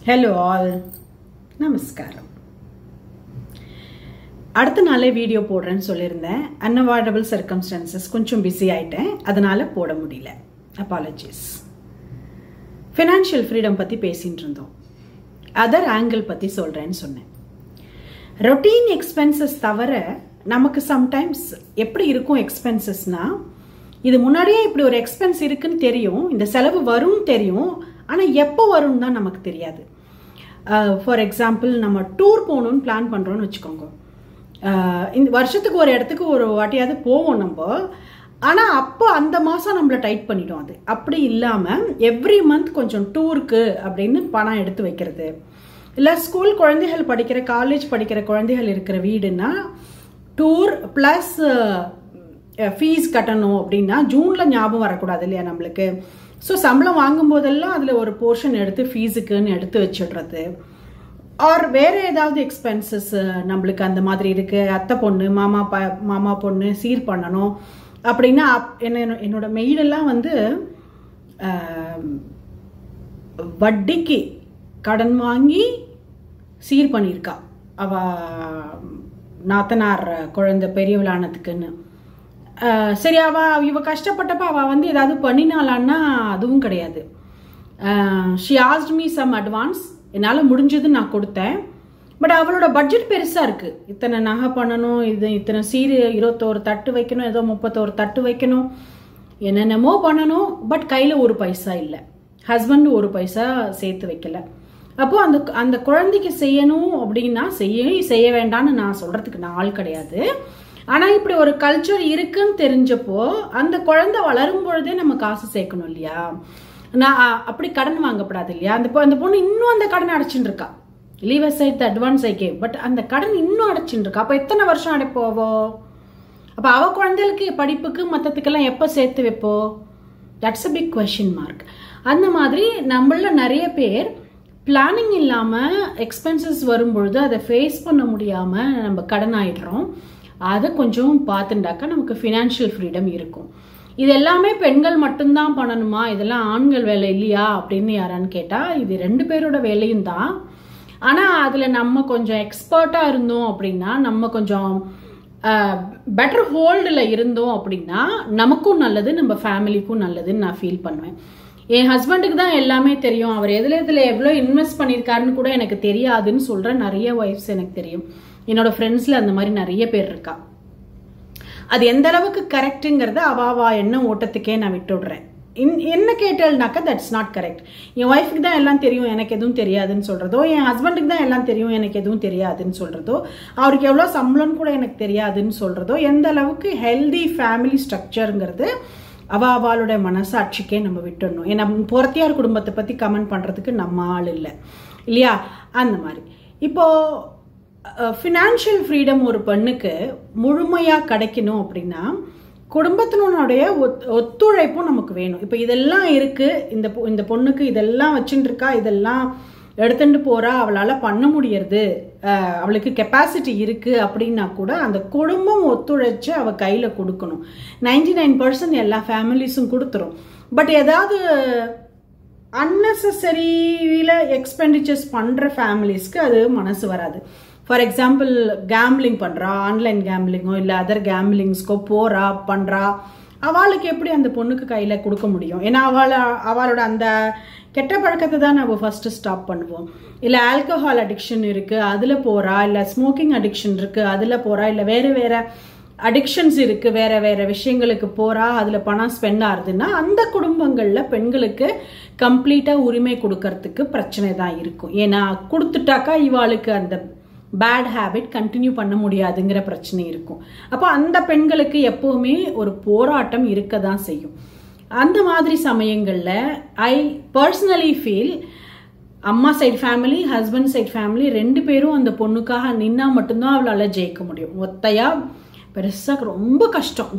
Hello all. நமஸ்காரம். அடுத்த நாளே வீடியோ போடுறேன்னு சொல்லியிருந்தேன். அன்அவாய்டபிள் சர்க்கம்ஸ்டன்சஸ் கொஞ்சம் பிஸி ஆயிட்டேன், அதனால போட முடியல. அப்பாலஜிஸ். ஃபினான்ஷியல் ஃப்ரீடம் பற்றி பேசிட்டு இருந்தோம். அதர் ஆங்கிள் பற்றி சொல்கிறேன்னு சொன்னேன். ரொட்டீன் எக்ஸ்பென்சஸ் தவிர நமக்கு சம்டைம்ஸ் எப்படி இருக்கும் எக்ஸ்பென்சஸ்னா, இது முன்னாடியே இப்படி ஒரு எக்ஸ்பென்ஸ் இருக்குன்னு தெரியும், இந்த செலவு வரும்னு தெரியும், ஆனால் எப்போ வரும்னு தான் நமக்கு தெரியாது. ஃபார் எக்ஸாம்பிள், நம்ம டூர் போகணுன்னு பிளான் பண்ணுறோன்னு வச்சுக்கோங்க. இந்த வருஷத்துக்கு ஒரு இடத்துக்கு ஒரு வாட்டியாவது போவோம் நம்ம, ஆனால் அப்போ அந்த மாதம் நம்மளை டைட் பண்ணிட்டோம். அது அப்படி இல்லாமல் எவ்ரி மந்த் கொஞ்சம் டூருக்கு அப்படின்னு பணம் எடுத்து வைக்கிறது. இல்லை ஸ்கூல் குழந்தைகள் படிக்கிற, காலேஜ் படிக்கிற குழந்தைகள் இருக்கிற வீடுன்னா டூர் ப்ளஸ் ஃபீஸ் கட்டணும் அப்படின்னா ஜூனில் ஞாபகம் வரக்கூடாது இல்லையா நம்மளுக்கு. ஸோ சம்பளம் வாங்கும் போதெல்லாம் அதில் ஒரு போர்ஷன் எடுத்து ஃபீஸுக்குன்னு எடுத்து வச்சிடுறது. ஆர் வேறு ஏதாவது எக்ஸ்பென்சஸ் நம்மளுக்கு அந்த மாதிரி இருக்குது. அத்தை பொண்ணு, மாமா பொண்ணு சீர் பண்ணணும் அப்படின்னா என்னோட மெய்டெல்லாம் வந்து வட்டிக்கு கடன் வாங்கி சீர் பண்ணியிருக்கா அவ நாத்தனார் குழந்தை பெரியவளானதுக்குன்னு. சரி, இவ கஷ்டப்பட்டப்ப அவள் வந்து ஏதாவது பண்ணினாலான்னா அதுவும் கிடையாது. She asked me some advance, என்னால் முடிஞ்சது நான் கொடுத்தேன். பட் அவளோட பட்ஜெட் பெருசாக இருக்குது. இத்தனை நகை பண்ணணும், இத்தனை சீர் 21 தட்டு வைக்கணும், ஏதோ 31 தட்டு வைக்கணும், என்னென்னமோ பண்ணணும். பட் கையில் ஒரு பைசா இல்லை, ஹஸ்பண்ட் ஒரு பைசா சேர்த்து வைக்கல. அப்போது அந்த குழந்தைக்கு செய்யணும் அப்படின்னா செய்ய வேண்டான்னு நான் சொல்கிறதுக்கு நான் ஆள் கிடையாது. ஆனால் இப்படி ஒரு கல்ச்சர் இருக்குன்னு தெரிஞ்சப்போ அந்த குழந்தை வளரும் பொழுதே நம்ம காசு சேர்க்கணும் இல்லையா. நான் அப்படி கடன் வாங்கப்படாது இல்லையா. அந்த பொண்ணு இன்னும் அந்த கடன் அடைச்சின்னு இருக்கா. Leave aside the advance I gave, but அந்த கடன் இன்னும் அடைச்சின்னு இருக்கா. அப்போ எத்தனை வருஷம் அடைப்போவோ? அப்போ அவ குழந்தைகளுக்கு படிப்புக்கு மற்றத்துக்கெல்லாம் எப்போ சேர்த்து வைப்போ? That's a big question mark. அந்த மாதிரி நம்மள நிறைய பேர் பிளானிங் இல்லாமல் எக்ஸ்பென்சஸ் வரும்பொழுது அதை ஃபேஸ் பண்ண முடியாமல் நம்ம கடன் ஆயிடுறோம். அதை கொஞ்சம் பார்த்துட்டாக்கா நமக்கு ஃபினான்ஷியல் ஃப்ரீடம் இருக்கும். இது எல்லாமே பெண்கள் மட்டும்தான் பண்ணணுமா, இதெல்லாம் ஆண்கள் வேலை இல்லையா அப்படின்னு யாரான்னு கேட்டால் இது 2 பேரோட வேலையும் தான். ஆனால் அதில் நம்ம கொஞ்சம் எக்ஸ்பர்ட்டாக இருந்தோம் அப்படின்னா, நம்ம கொஞ்சம் பெட்டர் ஹோல்டில் இருந்தோம் அப்படின்னா நமக்கும் நல்லது, நம்ம ஃபேமிலிக்கும் நல்லதுன்னு நான் ஃபீல் பண்ணுவேன். என் ஹஸ்பண்டுக்கு தான் எல்லாமே தெரியும், அவர் எதில் எவ்வளோ இன்வெஸ்ட் பண்ணியிருக்காருன்னு கூட எனக்கு தெரியாதுன்னு சொல்கிற நிறைய ஒய்ஃப்ஸ் எனக்கு தெரியும். என்னோட ஃப்ரெண்ட்ஸில் அந்த மாதிரி நிறைய பேர் இருக்கா. அது எந்த அளவுக்கு கரெக்டுங்கிறத அவா என்ன ஓட்டத்துக்கே நான் விட்டுடுறேன். என்ன கேட்டால்னாக்கா தட்ஸ் நாட் கரெக்ட். என் ஒய்ஃபுக்கு தான் எல்லாம் தெரியும், எனக்கு எதுவும் தெரியாதுன்னு சொல்கிறதோ, என் ஹஸ்பண்டுக்கு தான் எல்லாம் தெரியும், எனக்கு எதுவும் தெரியாதுன்னு சொல்கிறதோ, அவருக்கு எவ்வளோ சம்பளம்னு கூட எனக்கு தெரியாதுன்னு சொல்கிறதோ, எந்த அளவுக்கு ஹெல்தி ஃபேமிலி ஸ்ட்ரக்சருங்கிறது அவளோட மனசாட்சிக்கே நம்ம விட்டுடணும். ஏன்னா பொறத்தியார் குடும்பத்தை பற்றி கமெண்ட் பண்ணுறதுக்கு நம்ம ஆள் இல்லை இல்லையா. அந்த மாதிரி இப்போது ஃபினான்ஷியல் ஃப்ரீடம் ஒரு பெண்ணுக்கு முழுமையாக கிடைக்கணும் அப்படின்னா குடும்பத்தினுடைய ஒத்துழைப்பும் நமக்கு வேணும். இப்போ இதெல்லாம் இருக்குது, இந்த பொண்ணுக்கு இதெல்லாம் வச்சுட்டு இருக்கா, இதெல்லாம் எடுத்துட்டு போகிறா, அவளால் பண்ண முடியறது, அவளுக்கு கெப்பாசிட்டி இருக்குது அப்படின்னா கூட அந்த குடும்பம் ஒத்துழைச்சு அவள் கையில் கொடுக்கணும். 99% எல்லா ஃபேமிலிஸும் கொடுத்துரும். பட் ஏதாவது அன்னெசரியில் எக்ஸ்பெண்டிச்சர்ஸ் பண்ணுற ஃபேமிலிஸ்க்கு அது மனசு வராது. ஃபார் எக்ஸாம்பிள், கேம்பிளிங் பண்ணுறா, ஆன்லைன் கேம்பிளிங்கோ இல்லை அதர் கேம்பிளிங்ஸ்க்கோ பண்ணுறா, அவளுக்கு எப்படி அந்த பொண்ணுக்கு கையில் கொடுக்க முடியும்? ஏன்னா அவளோட அந்த கெட்ட பழக்கத்தை தான் நம்ம ஃபஸ்ட்டு ஸ்டாப் பண்ணுவோம். இல்லை ஆல்கஹால் அடிக்ஷன் இருக்குது, அதில் போகிறா, இல்லை ஸ்மோக்கிங் அடிக்ஷன் இருக்குது, அதில் போகிறா, இல்லை வேறு அடிக்ஷன்ஸ் இருக்குது, வேறு விஷயங்களுக்கு போகிறா, அதில் பணம் ஸ்பெண்ட் ஆகுதுன்னா அந்த குடும்பங்களில் பெண்களுக்கு கம்ப்ளீட்டாக உரிமை கொடுக்கறதுக்கு பிரச்சனை தான் இருக்கும். ஏன்னா கொடுத்துட்டாக்கா இவாளுக்கு அந்த பேட் ஹேபிட் கண்டினியூ பண்ண முடியாதுங்கிற பிரச்சனை இருக்கும். அப்போ அந்த பெண்களுக்கு எப்போவுமே ஒரு போராட்டம் இருக்க தான் செய்யும். அந்த மாதிரி சமயங்களில் ஐ பர்சனலி ஃபீல் அம்மா side family, husband side family 2 பேரும் அந்த பொண்ணுக்காக நின்னா மட்டும்தான் அவளால் ஜெயிக்க முடியும். ஒத்தையாக பெருசாக ரொம்ப கஷ்டம்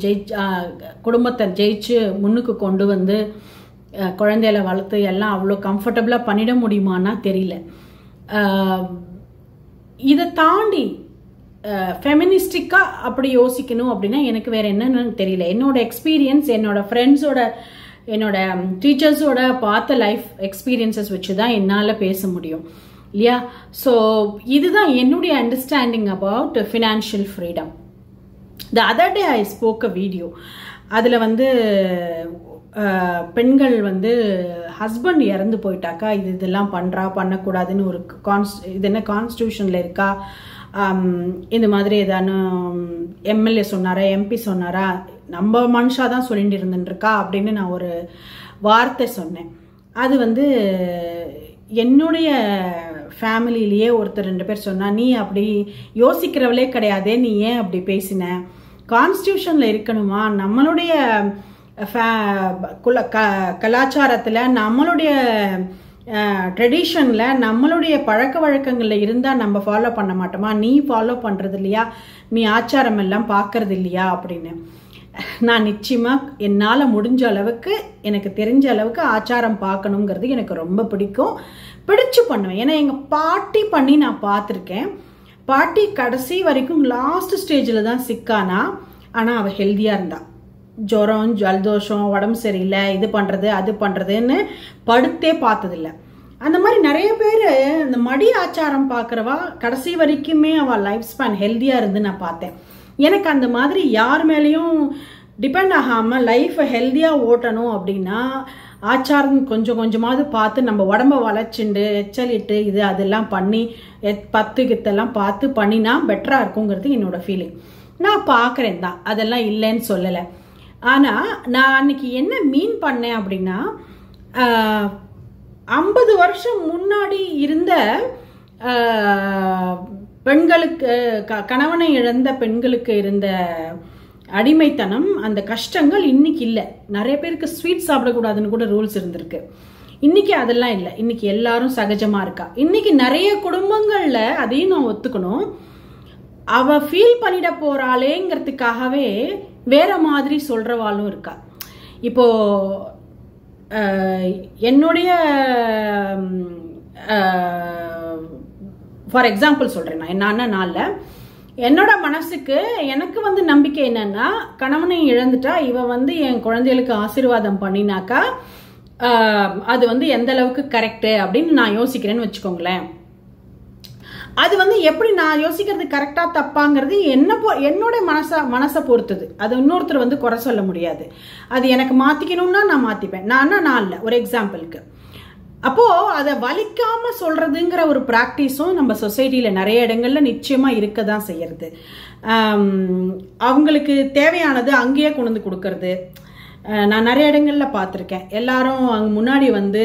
குடும்பத்தை ஜெயிச்சு முன்னுக்கு கொண்டு வந்து குழந்தைகளை வளர்த்து எல்லாம் அவ்வளோ கம்ஃபர்டபுளாக பண்ணிட முடியுமான்னா தெரியல. இதை தாண்டி ஃபெமினிஸ்டிக்காக அப்படி யோசிக்கணும் அப்படின்னா எனக்கு வேறு என்னன்னு தெரியல. என்னோட எக்ஸ்பீரியன்ஸ், என்னோட ஃப்ரெண்ட்ஸோட என்னோட டீச்சர்ஸோட பார்த்த லைஃப் எக்ஸ்பீரியன்சஸ் வச்சு தான் என்னால் பேச முடியும் இல்லையா. ஸோ இதுதான் என்னுடைய understanding about financial freedom. The other day I spoke a video. அதில் வந்து பெண்கள் வந்து ஹஸ்பண்ட் இறந்து போயிட்டாக்கா இதெல்லாம் பண்ணக்கூடாதுன்னு ஒரு இது என்ன கான்ஸ்டியூஷனில் இருக்கா, இந்த மாதிரி ஏதானு எம்எல்ஏ சொன்னாரா எம்பி சொன்னாரா, நம்ம மனுஷா தான் சொல்லிட்டு இருந்துருக்கா அப்படின்னு நான் ஒரு வார்த்தை சொன்னேன். அது வந்து என்னுடைய ஃபேமிலியிலேயே ஒருத்தர் 2 பேர் சொன்னா, நீ அப்படி யோசிக்கிறவளே கிடையாதே, நீ ஏன் அப்படி பேசின, கான்ஸ்டியூஷன்ல இருக்கணுமா, நம்மளுடைய கலாச்சாரத்தில் நம்மளுடைய ட்ரெடிஷனில் நம்மளுடைய பழக்க வழக்கங்களில் இருந்தால் நம்ம ஃபாலோ பண்ண மாட்டோமா, நீ ஃபாலோ பண்ணுறது இல்லையா, நீ ஆச்சாரம் எல்லாம் பார்க்கறது இல்லையா அப்படின்னு. நான் நிச்சயமாக என்னால் முடிஞ்ச அளவுக்கு எனக்கு தெரிஞ்ச அளவுக்கு ஆச்சாரம் பார்க்கணுங்கிறது எனக்கு ரொம்ப பிடிச்சு பண்ணுவேன். ஏன்னா எங்கள் பாட்டி பண்ணி நான் பார்த்துருக்கேன். பாட்டி கடைசி வரைக்கும் லாஸ்ட் ஸ்டேஜில் தான் சிக்கானா, ஆனால் அவள் ஹெல்த்தியாக இருந்தா. ஜுரம் ஜலதோஷம் உடம்பு சரியில்லை இது பண்ணுறது அது பண்ணுறதுன்னு படுத்தே பார்த்ததில்லை. அந்த மாதிரி நிறைய பேர் இந்த மடி ஆச்சாரம் பார்க்குறவா கடைசி வரைக்குமே அவள் லைஃப் ஸ்பேன் ஹெல்த்தியாக இருந்து நான் பார்த்தேன். எனக்கு அந்த மாதிரி யார் மேலேயும் டிபெண்ட் ஆகாமல் லைஃப்பை ஹெல்த்தியாக ஓட்டணும் அப்படின்னா ஆச்சாரம் கொஞ்சம் கொஞ்சமாவது பார்த்து நம்ம உடம்ப வளைச்சுண்டு எச்சலிட்டு இது அதெல்லாம் பண்ணி 10 கித்தெல்லாம் பார்த்து பண்ணினா பெட்டராக இருக்குங்கிறது என்னோட ஃபீலிங். நான் பார்க்குறேன் தான், அதெல்லாம் இல்லைன்னு சொல்லலை. ஆனால் நான் அன்னைக்கு என்ன மீன் பண்ணேன் அப்படின்னா, 50 வருஷம் முன்னாடி இருந்த பெண்களுக்கு கணவனை இழந்த பெண்களுக்கு இருந்த அடிமைத்தனம், அந்த கஷ்டங்கள் இன்னைக்கு இல்லை. நிறைய பேருக்கு ஸ்வீட் சாப்பிடக்கூடாதுன்னு கூட ரூல்ஸ் இருந்திருக்கு. இன்னைக்கு அதெல்லாம் இல்லை. இன்னைக்கு எல்லாரும் சகஜமா இருக்கா. இன்னைக்கு நிறைய குடும்பங்கள்ல அதையும் நான் ஒத்துக்கணும், அவ ஃபீல் பண்ணிட போறாளேங்கிறதுக்காகவே வேற மாதிரி சொல்றவாளும் இருக்கா. இப்போ என்னுடைய ஃபார் எக்ஸாம்பிள் சொல்றேன், நான் என்னன்னா நாளில் என்னோட மனசுக்கு எனக்கு வந்து நம்பிக்கை என்னன்னா, கணவனை இழந்துட்டா இவ வந்து என் குழந்தைகளுக்கு ஆசீர்வாதம் பண்ணினாக்கா அது வந்து எந்த அளவுக்கு கரெக்டு அப்படின்னு நான் யோசிக்கிறேன்னு வச்சுக்கோங்களேன். அது வந்து எப்படி நான் யோசிக்கிறது கரெக்டா தப்பாங்கிறது என்னோட மனசை பொறுத்தது. அது இன்னொருத்தர் வந்து குறை சொல்ல முடியாது. அது எனக்கு மாத்திக்கணும்னா நான் மாத்திப்பேன். நான் இல்லை, ஒரு எக்ஸாம்பிளுக்கு. அப்போ அதை வலிக்காம சொல்றதுங்கிற ஒரு பிராக்டிஸும் நம்ம சொசைட்டில நிறைய இடங்கள்ல நிச்சயமா இருக்க தான் செய்யறது. அவங்களுக்கு தேவையானது அங்கேயே கொண்டு வந்து கொடுக்கறது நான் நிறைய இடங்கள்ல பார்த்துருக்கேன். எல்லாரும் அங்கே முன்னாடி வந்து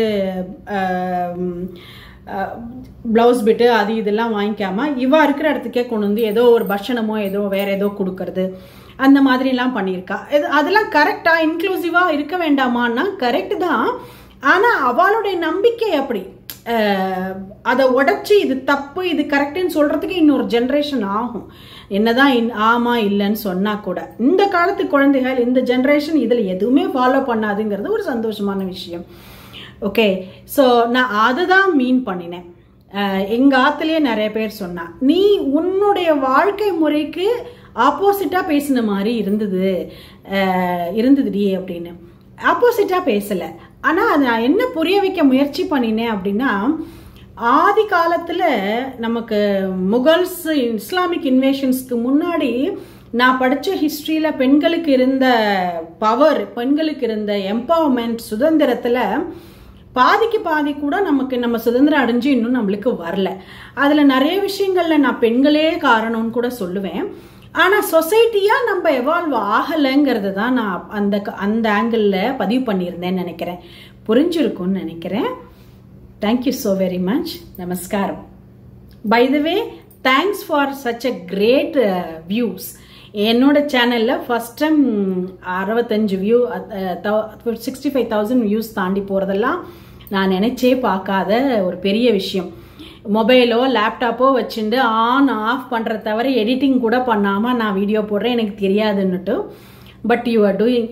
பிளவுஸ் பிட்டு அது இதெல்லாம் வாங்கிக்காம இவா இருக்கிற இடத்துக்கே கொண்டு வந்து ஏதோ ஒரு பட்சணமோ ஏதோ வேற ஏதோ கொடுக்கறது, அந்த மாதிரிலாம் பண்ணியிருக்கா. அதெல்லாம் கரெக்டா இன்க்ளூசிவா இருக்க வேண்டாமான்னா கரெக்ட் தான். ஆனா அவளுடைய நம்பிக்கை அப்படி அதை உடைச்சி இது தப்பு இது கரெக்டுன்னு சொல்றதுக்கு இன்னொரு ஜென்ரேஷன் ஆகும். என்னதான் ஆமா இல்லைன்னு சொன்னா கூட இந்த காலத்து குழந்தைகள் இந்த ஜென்ரேஷன் இதுல எதுவுமே ஃபாலோ பண்ணாதுங்கிறது ஒரு சந்தோஷமான விஷயம். ஓகே, ஸோ நான் அதை தான் மீன் பண்ணினேன். எங்கள் ஆத்துலேயே நிறைய பேர் சொன்னா, நீ உன்னுடைய வாழ்க்கை முறைக்கு ஆப்போசிட்டாக பேசின மாதிரி இருந்ததுடி அப்படின்னு. ஆப்போசிட்டாக பேசலை. ஆனால் அது நான் என்ன புரிய வைக்க முயற்சி பண்ணினேன் அப்படின்னா, ஆதி காலத்தில் நமக்கு முகல்ஸ் இஸ்லாமிக் இன்வேஷன்ஸ்க்கு முன்னாடி நான் படித்த ஹிஸ்ட்ரியில் பெண்களுக்கு இருந்த பவர், பெண்களுக்கு இருந்த எம்பவர்மெண்ட், சுதந்திரத்தில் பாதிக்கு பாதி கூட நம்ம சுதந்திரம் அடைஞ்சு இன்னும் நம்மளுக்கு வரல. அதில் நிறைய விஷயங்கள்ல நான் பெண்களே காரணம்னு கூட சொல்லுவேன். ஆனால் சொசைட்டியாக நம்ம எவால்வ் ஆகலைங்கிறது தான் நான் அந்த ஆங்கிளில் பதிவு பண்ணியிருந்தேன்னு நினைக்கிறேன். புரிஞ்சிருக்கும்னு நினைக்கிறேன். Thank you so very much. நமஸ்காரம். By the way, thanks for such a great views. என்னோட சேனலில் ஃபர்ஸ்ட் டைம் 65 வியூ 65,000 வியூஸ் தாண்டி போகிறதெல்லாம் நான் நினச்சே பார்க்காத ஒரு பெரிய விஷயம். மொபைலோ லேப்டாப்போ வச்சுட்டு ஆன் ஆஃப் பண்ணுறத தவிர எடிட்டிங் கூட பண்ணாமல் நான் வீடியோ போடுறேன், எனக்கு தெரியாதுன்னுட்டு. But you are doing.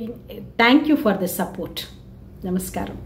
Thank you for the support. நமஸ்காரம்.